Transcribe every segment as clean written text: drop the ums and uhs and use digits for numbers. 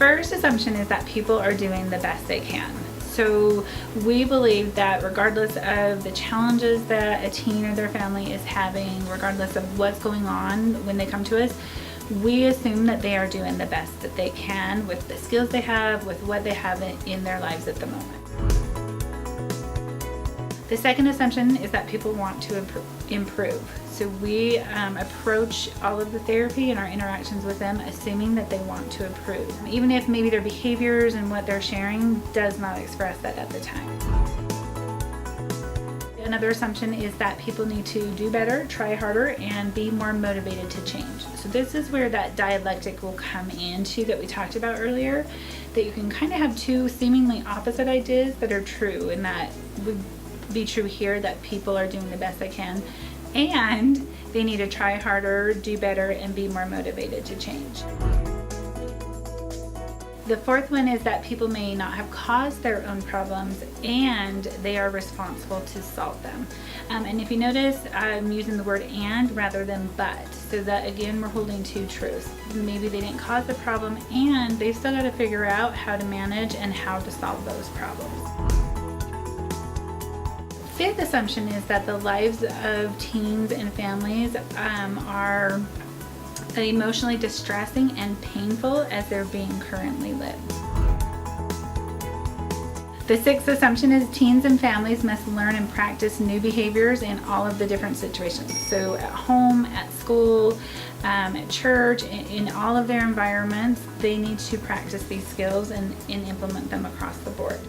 first assumption is that people are doing the best they can. So we believe that regardless of the challenges that a teen or their family is having, regardless of what's going on when they come to us, we assume that they are doing the best that they can with the skills they have, with what they have in their lives at the moment. The second assumption is that people want to improve. So we approach all of the therapy and our interactions with them assuming that they want to improve, even if maybe their behaviors and what they're sharing does not express that at the time. Another assumption is that people need to do better, try harder, and be more motivated to change. So this is where that dialectic will come into that we talked about earlier, that you can kind of have two seemingly opposite ideas that are true, and that would be true here, that people are doing the best they can and they need to try harder, do better, and be more motivated to change. The fourth one is that people may not have caused their own problems and they are responsible to solve them. And if you notice, I'm using the word and rather than but. So that again, we're holding two truths. Maybe they didn't cause the problem and they've still got to figure out how to manage and how to solve those problems. Fifth assumption is that the lives of teens and families are emotionally distressing and painful as they're being currently lived. The sixth assumption is teens and families must learn and practice new behaviors in all of the different situations. So at home, at school, at church, in all of their environments, they need to practice these skills and implement them across the board.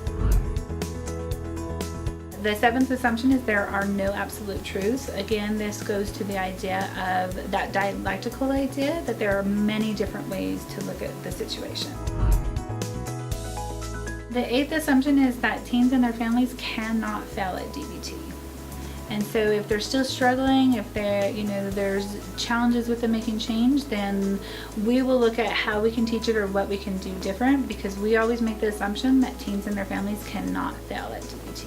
The seventh assumption is there are no absolute truths. Again, this goes to the idea of that dialectical idea that there are many different ways to look at the situation. The eighth assumption is that teens and their families cannot fail at DBT. And so if they're still struggling, if there's challenges with them making change, then we will look at how we can teach it or what we can do different, because we always make the assumption that teens and their families cannot fail at DBT.